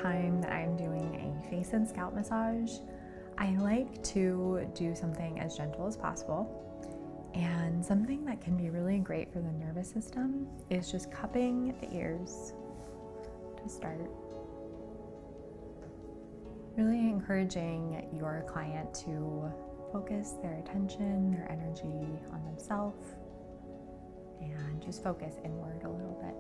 time that I'm doing a face and scalp massage, I like to do something as gentle as possible. And something that can be really great for the nervous system is just cupping the ears to start. Really encouraging your client to focus their attention, their energy on themselves, and just focus inward a little bit.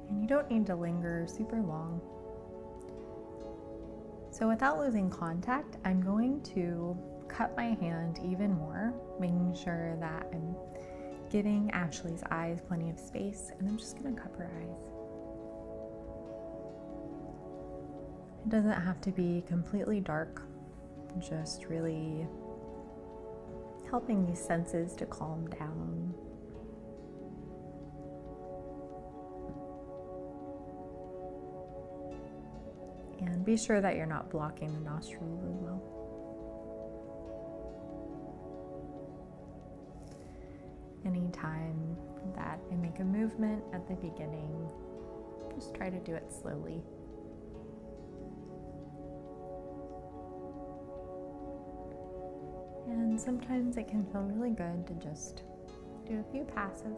And you don't need to linger super long. So without losing contact, I'm going to cut my hand even more, making sure that I'm giving Ashley's eyes plenty of space, and I'm just going to cup her eyes. It doesn't have to be completely dark, just really helping these senses to calm down. And be sure that you're not blocking the nostrils as well. Anytime that I make a movement at the beginning, just try to do it slowly. And sometimes it can feel really good to just do a few passes.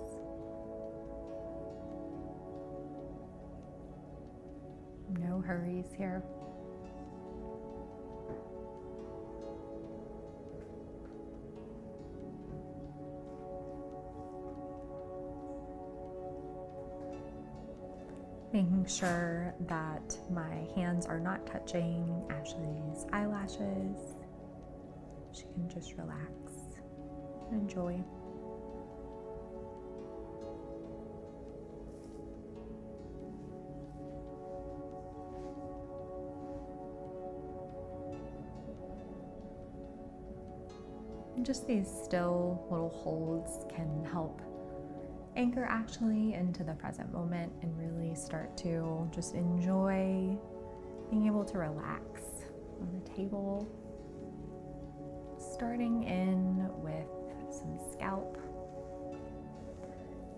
No hurries here. Making sure that my hands are not touching Ashley's eyelashes. She can just relax and enjoy. And just these still little holds can help anchor Ashley into the present moment and really start to just enjoy being able to relax on the table. Starting in with some scalp.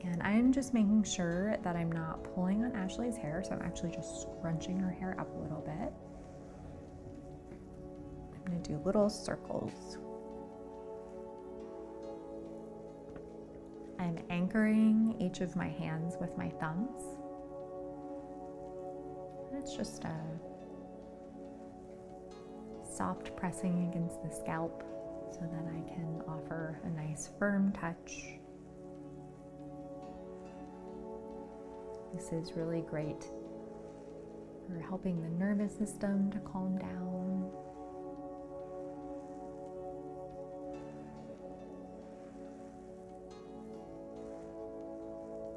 And I'm just making sure that I'm not pulling on Ashley's hair, so I'm actually just scrunching her hair up a little bit. I'm going to do little circles. I'm anchoring each of my hands with my thumbs. And it's just a soft pressing against the scalp so that I can offer a nice firm touch. This is really great for helping the nervous system to calm down.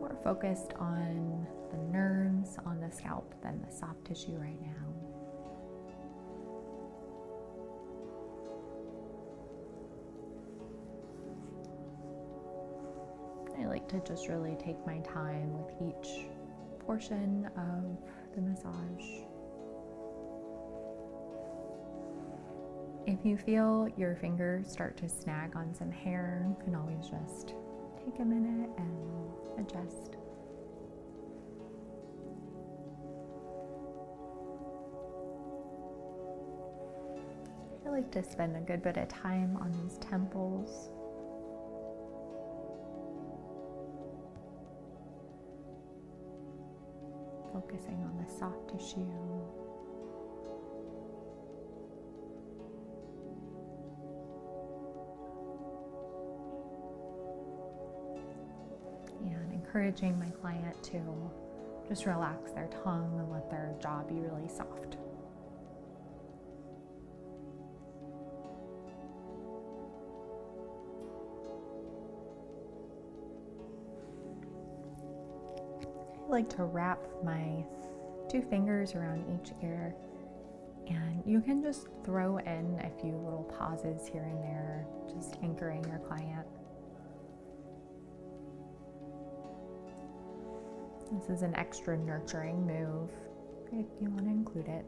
More focused on the nerves on the scalp than the soft tissue right now. I like to just really take my time with each portion of the massage. If you feel your fingers start to snag on some hair, you can always just take a minute and adjust. I like to spend a good bit of time on these temples. Focusing on the soft tissue. And encouraging my client to just relax their tongue and let their jaw be really soft. I like to wrap my 2 fingers around each ear, and you can just throw in a few little pauses here and there, just anchoring your client. This is an extra nurturing move if you want to include it.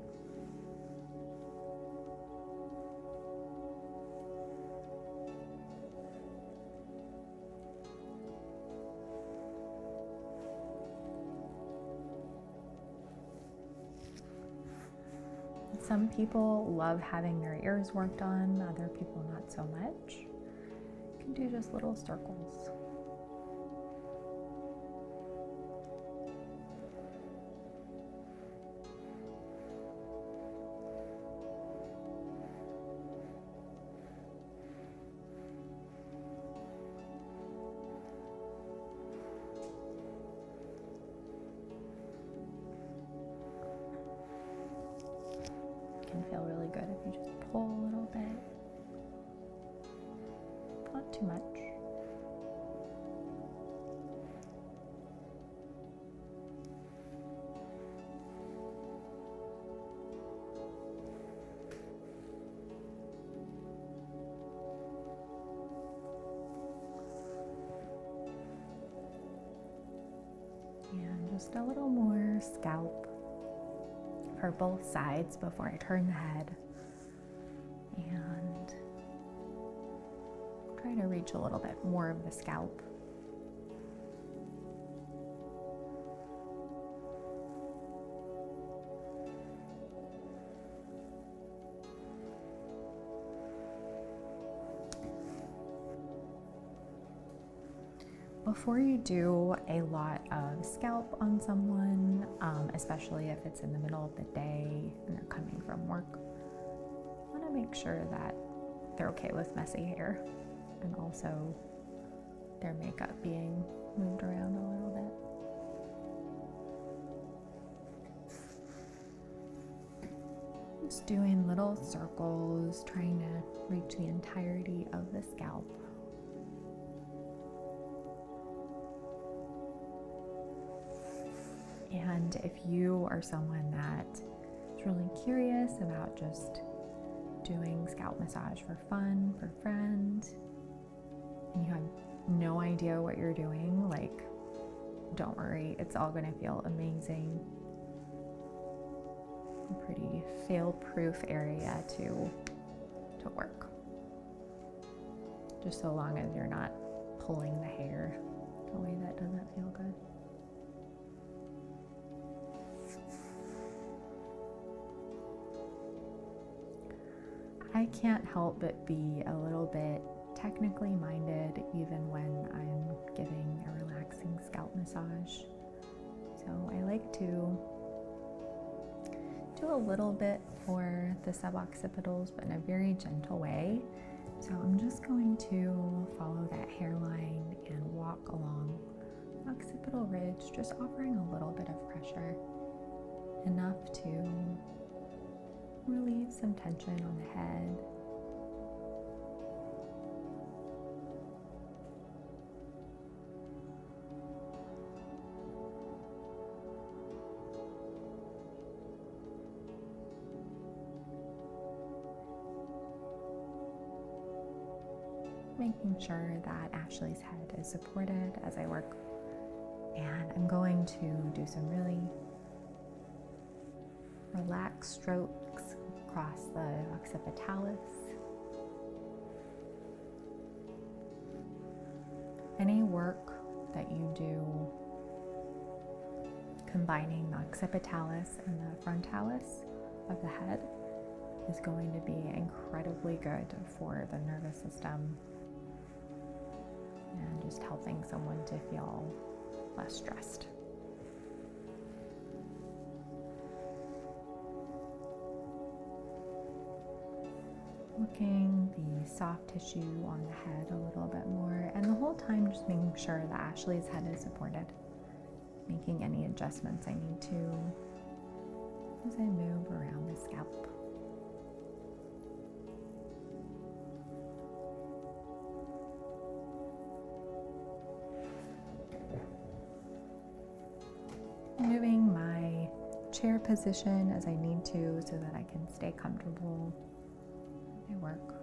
Some people love having their ears worked on, other people not so much. You can do just little circles. Can feel really good if you just pull a little bit, not too much. And just a little more scalp for both sides before I turn the head, and try to reach a little bit more of the scalp. Before you do a lot of scalp on someone, especially if it's in the middle of the day and they're coming from work, you want to make sure that they're okay with messy hair and also their makeup being moved around a little bit. Just doing little circles, trying to reach the entirety of the scalp. And if you are someone that is really curious about just doing scalp massage for fun, for friends, and you have no idea what you're doing, like, don't worry, it's all going to feel amazing. A pretty fail-proof area to work. Just so long as you're not pulling the hair in a way that doesn't feel good. I can't help but be a little bit technically minded even when I'm giving a relaxing scalp massage. So I like to do a little bit for the suboccipitals, but in a very gentle way. So I'm just going to follow that hairline and walk along the occipital ridge, just offering a little bit of pressure, enough to relieve some tension on the head. Making sure that Ashley's head is supported as I work. And I'm going to do some really relaxed strokes across the occipitalis. Any work that you do combining the occipitalis and the frontalis of the head is going to be incredibly good for the nervous system and just helping someone to feel less stressed. Working the soft tissue on the head a little bit more, and the whole time just making sure that Ashley's head is supported, making any adjustments I need to as I move around the scalp. Moving my chair position as I need to so that I can stay comfortable as I work.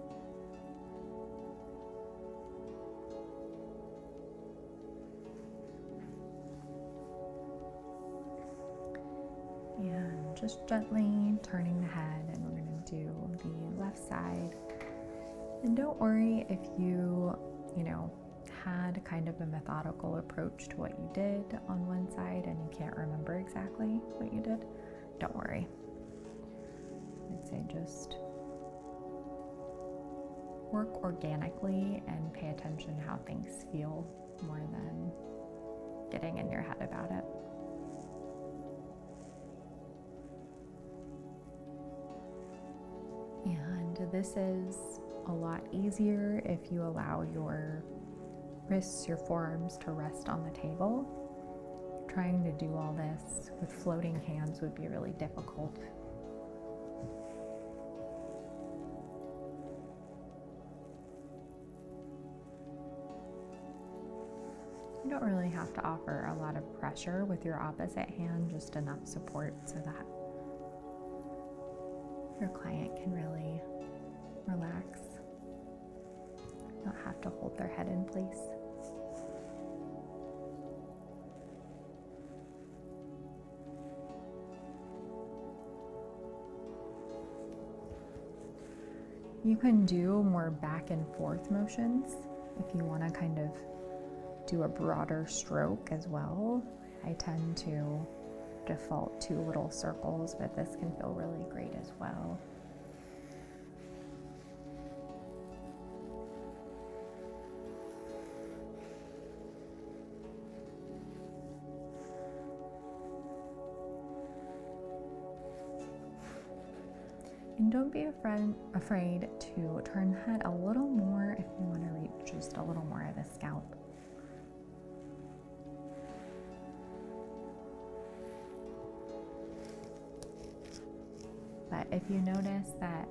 And just gently turning the head, and we're going to do the left side. And don't worry if you had kind of a methodical approach to what you did on one side and you can't remember exactly what you did. Don't worry. I'd say just work organically and pay attention how things feel more than getting in your head about it. And this is a lot easier if you allow your wrists, your forearms to rest on the table. Trying to do all this with floating hands would be really difficult. You don't really have to offer a lot of pressure with your opposite hand, just enough support so that your client can really relax, not have to hold their head in place. You can do more back and forth motions if you want to kind of do a broader stroke as well. I tend to default to little circles, but this can feel really great as well. And don't be afraid to turn the head a little more if you want to reach just a little more of the scalp. But if you notice that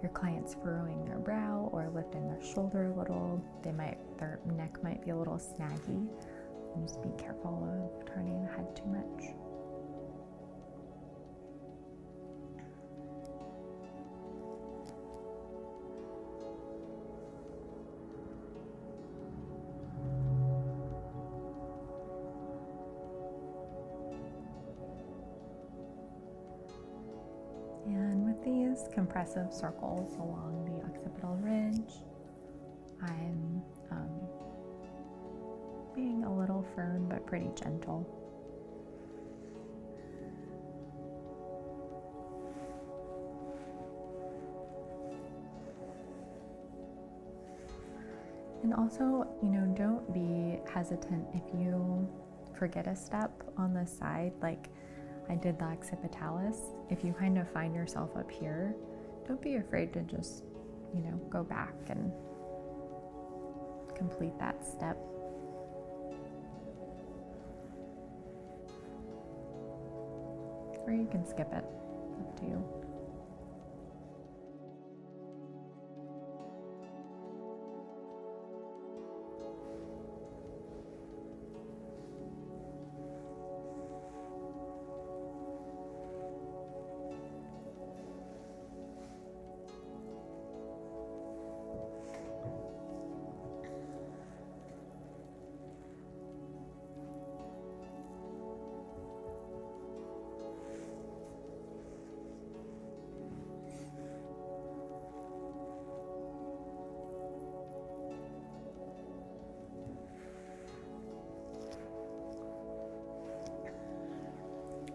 your client's furrowing their brow or lifting their shoulder a little, their neck might be a little snaggy, and just be careful of turning the head too much. And with these compressive circles along the occipital ridge, I'm being a little firm but pretty gentle. And also, don't be hesitant if you forget a step on the side, like I did the occipitalis. If you kind of find yourself up here, don't be afraid to just, go back and complete that step. Or you can skip it, up to you.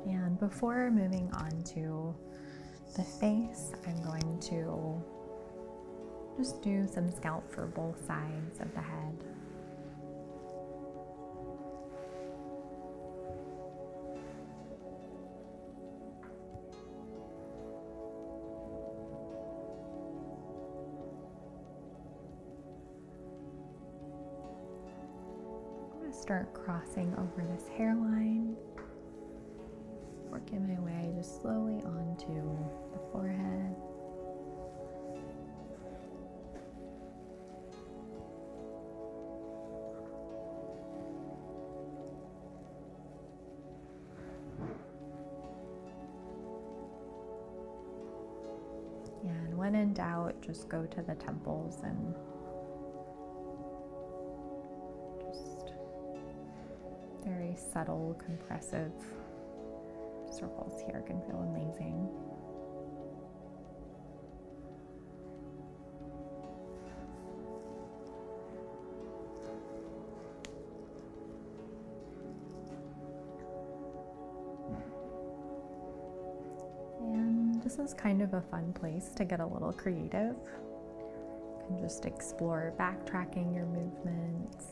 And before moving on to the face, I'm going to just do some scalp for both sides of the head. I'm going to start crossing over this hairline. Working my way just slowly onto the forehead. And when in doubt, just go to the temples and just very subtle, compressive circles here can feel amazing. And this is kind of a fun place to get a little creative. You can just explore backtracking your movements,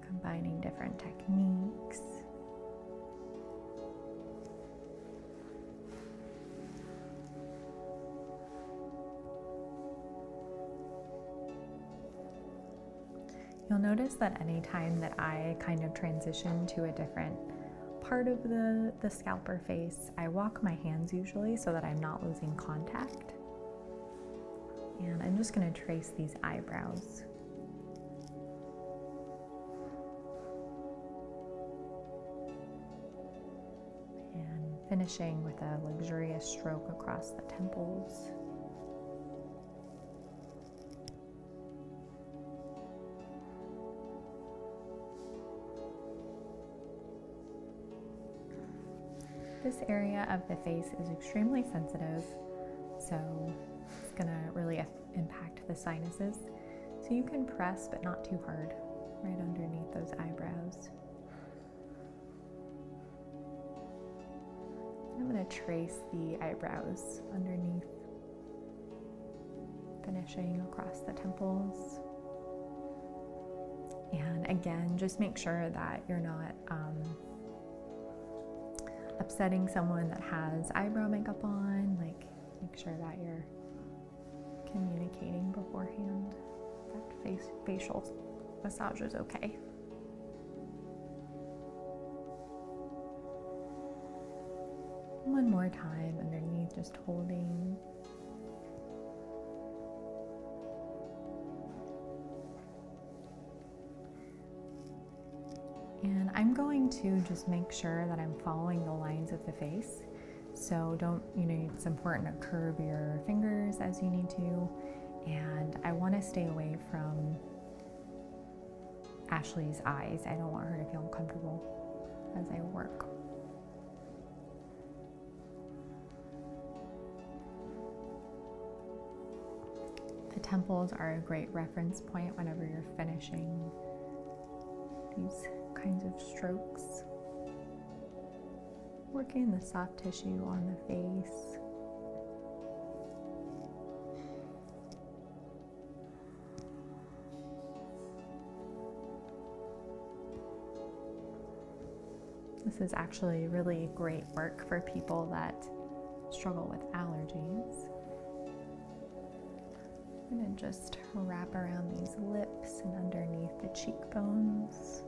combining different techniques. You'll notice that anytime that I kind of transition to a different part of the scalp or face, I walk my hands usually so that I'm not losing contact. And I'm just going to trace these eyebrows. And finishing with a luxurious stroke across the temples. This area of the face is extremely sensitive, so it's gonna really impact the sinuses. So you can press, but not too hard, right underneath those eyebrows. I'm gonna trace the eyebrows underneath, finishing across the temples. And again, just make sure that you're not upsetting someone that has eyebrow makeup on. Like, make sure that you're communicating beforehand that facial massage is okay. One more time underneath, just holding. And I'm going to just make sure that I'm following the lines of the face. So it's important to curve your fingers as you need to. And I want to stay away from Ashley's eyes. I don't want her to feel uncomfortable as I work. The temples are a great reference point whenever you're finishing these kinds of strokes. Working the soft tissue on the face. This is actually really great work for people that struggle with allergies. I'm going to just wrap around these lips and underneath the cheekbones.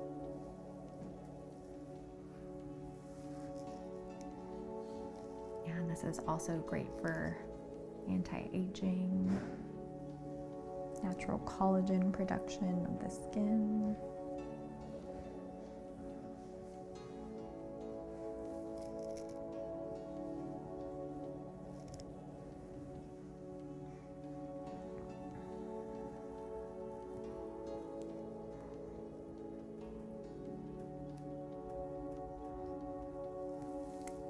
And this is also great for anti-aging, natural collagen production of the skin.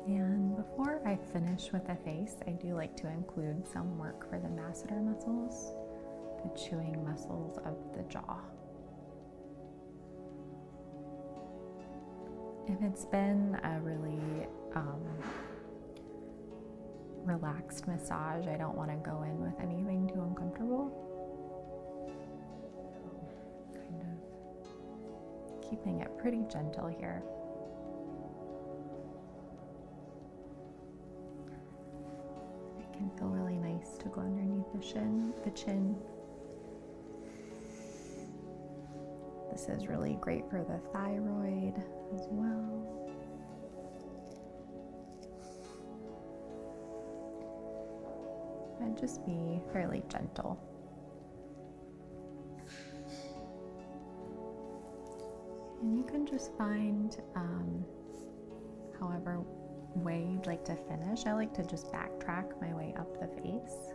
And before I finish with the face, I do like to include some work for the masseter muscles, the chewing muscles of the jaw. If it's been a really relaxed massage, I don't want to go in with anything too uncomfortable. So, kind of keeping it pretty gentle here. It can feel really nice to go underneath the chin. This is really great for the thyroid as well. And just be fairly gentle. And you can just find however way you'd like to finish. I like to just backtrack my way up the face.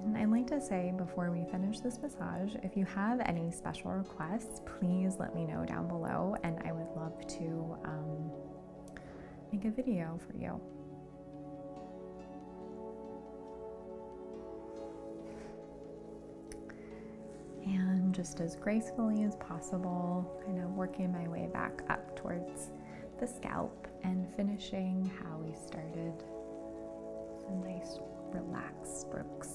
And I like like to say before we finish this massage, if you have any special requests, please let me know down below, and I would love to make a video for you. And just as gracefully as possible, kind of working my way back up towards the scalp and finishing how we started. Some nice relaxed strokes.